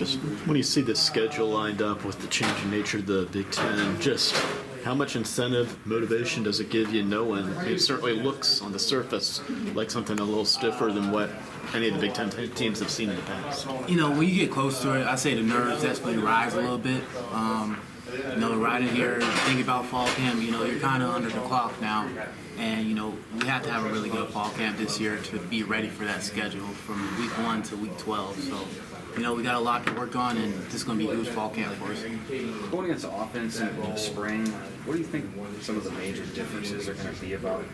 Just when you see the schedule lined up with the changing nature of the Big Ten, just how much incentive, motivation does it give you knowing it certainly looks on the surface like something a little stiffer than what any of the Big Ten teams have seen in the past? When you get close to it, I say the nerves definitely rise a little bit. Right in here, thinking about fall camp, you're kind of under the clock now. And, we have to have a really good fall camp this year to be ready for that schedule from week 1 to week 12. So, we got a lot to work on, and this is going to be a huge fall camp for us. Going against the offense in the spring, what do you think some of the major differences are going to be about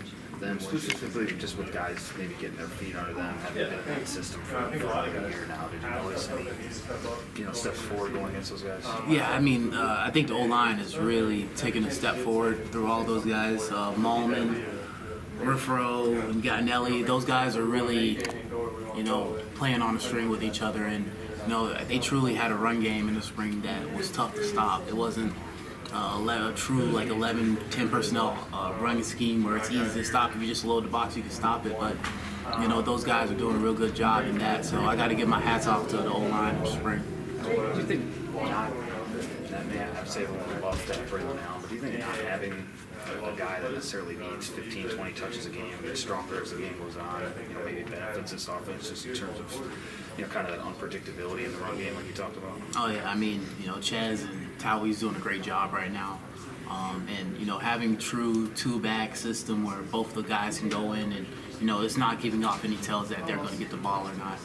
them, specifically just with guys maybe getting their feet under them, having been in that system for like a year now? Did you notice any steps forward going against those guys? Yeah, I think the O-line is really taking a step forward through all those guys. Malman, Riffro, and Gattinelli, those guys are really, playing on a string with each other. And, they truly had a run game in the spring that was tough to stop. It wasn't a true 11, 10 personnel running scheme where it's easy to stop. If you just load the box, you can stop it. But, those guys are doing a real good job in that. So I got to give my hats off to the O-line in spring. Do you think that may have to say a little above that right now, but do you think not having a guy that necessarily needs 15, 20 touches a game, gets stronger as the game goes on, maybe benefits this offense just in terms of, kind of that unpredictability in the run game like you talked about? Oh, yeah. Chez and Taui's doing a great job right now. Having true two-back system where both the guys can go in and, it's not giving off any tells that they're going to get the ball or not.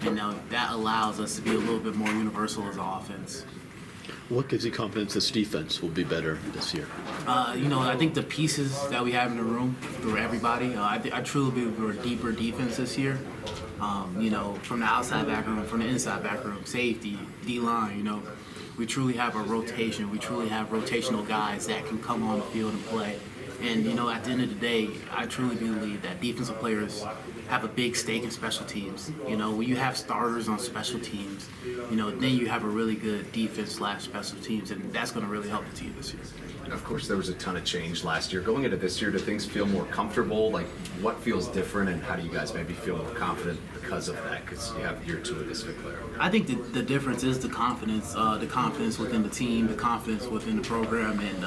And that allows us to be a little bit more universal as an offense. What gives you confidence this defense will be better this year? I think the pieces that we have in the room through everybody, I truly believe we're a deeper defense this year. From the outside back room, from the inside back room, safety, D-line, we truly have a rotation. We truly have rotational guys that can come on the field and play. And, at the end of the day, I truly believe that defensive players have a big stake in special teams. When you have starters on special teams, then you have a really good defense/special teams, and that's going to really help the team this year. Of course, there was a ton of change last year. Going into this year, do things feel more comfortable? Like, what feels different, and how do you guys maybe feel more confident because of that? Because you have year 2 of this fifth player. I think the difference is the confidence within the team, the confidence within the program, and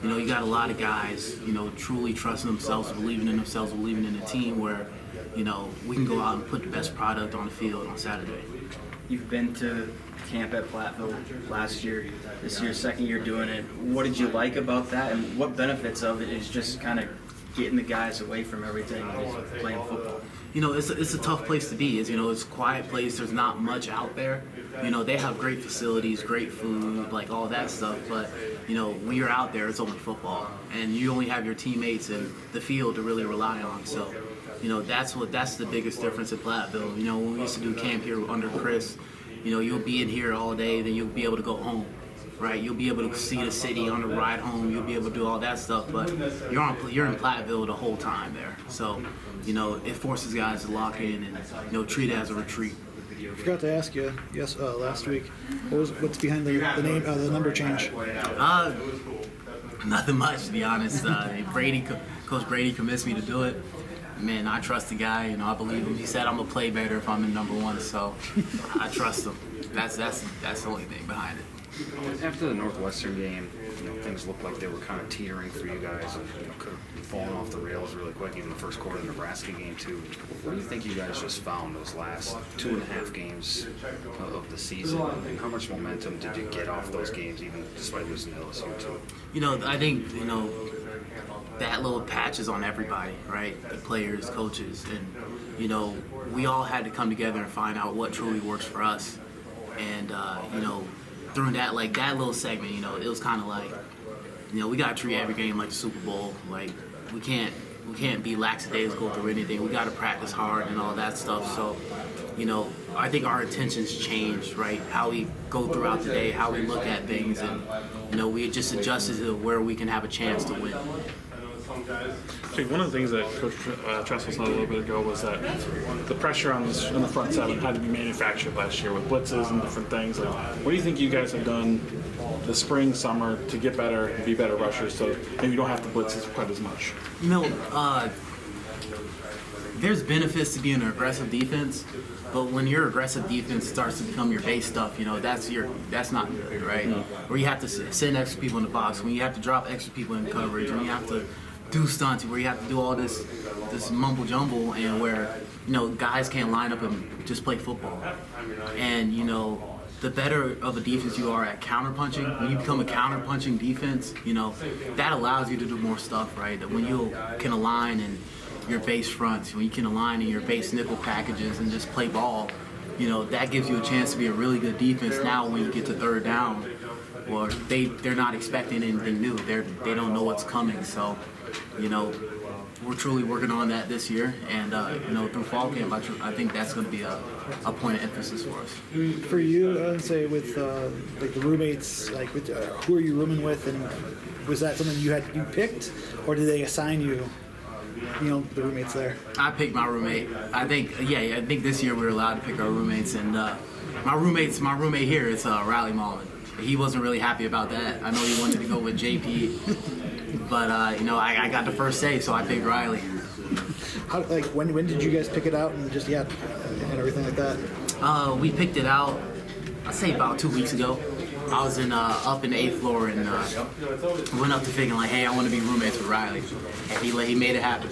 you got a lot of guys, truly trusting themselves, believing in themselves, believing in the team, where, we can go out and put the best product on the field on Saturday. You've been to camp at Platteville last year, this year's second year doing it. What did you like about that, and what benefits of it is just kind of getting the guys away from everything and just playing football? It's a tough place to be. It's a quiet place. There's not much out there. They have great facilities, great food, like all that stuff. But, when you're out there, it's only football. And you only have your teammates and the field to really rely on. So, that's the biggest difference at Platteville. When we used to do camp here under Chris, you'll be in here all day, then you'll be able to go home. Right, you'll be able to see the city on the ride home. You'll be able to do all that stuff, but you're in Platteville the whole time there. So, it forces guys to lock in and treat it as a retreat. I forgot to ask you. Yes, last week. What's behind the name, the number change? Nothing much, to be honest. Coach Brady convinced me to do it. Man, I trust the guy. I believe him. He said I'm gonna play better if I'm in number 1, so I trust him. That's the only thing behind it. After the Northwestern game, things looked like they were kind of teetering for you guys. Could have fallen off the rails really quick, even the first quarter of the Nebraska game, too. What do you think you guys just found those last 2.5 games of the season? And how much momentum did you get off those games, even despite losing to LSU, too? I think, that little patch is on everybody, right? The players, coaches, and, we all had to come together and find out what truly works for us. And, during that little segment, it was kind of like, we got to treat every game like a Super Bowl. Like, we can't be lackadaisical through anything. We got to practice hard and all that stuff. So, I think our intentions change, right? How we go throughout the day, how we look at things, and, we just adjusted to where we can have a chance to win. Jake, one of the things that Coach Tressel said a little bit ago was that the pressure on the front seven had to be manufactured last year with blitzes and different things. Like, what do you think you guys have done the spring, summer to get better and be better rushers so maybe you don't have to blitz quite as much? There's benefits to being an aggressive defense, But when your aggressive defense starts to become your base stuff, that's not good, right? Where you have to send extra people in the box, when you have to drop extra people in coverage, when you have to do stunts, where you have to do all this mumble jumble, and where guys can't line up and just play football. And the better of a defense you are at counterpunching, when you become a counterpunching defense, that allows you to do more stuff, right? That when you can align in your base fronts, when you can align in your base nickel packages and just play ball, that gives you a chance to be a really good defense. Now when you get to third down, or they're not expecting anything new. They don't know what's coming. So, we're truly working on that this year, and through fall camp, I think that's going to be a point of emphasis for us. For you, say with like the roommates, like with who are you rooming with, and was that something you picked, or did they assign you? The roommates there. I picked my roommate. I think this year we were allowed to pick our roommates, and my roommate here is Riley Mallman. He wasn't really happy about that. I know he wanted to go with JP, but I got the first say, so I picked Riley. How, when did you guys pick it out and just and everything like that? We picked it out, I'd say about 2 weeks ago. I was up in the 8th floor and went up to Fig and hey, I want to be roommates with Riley, and he made it happen.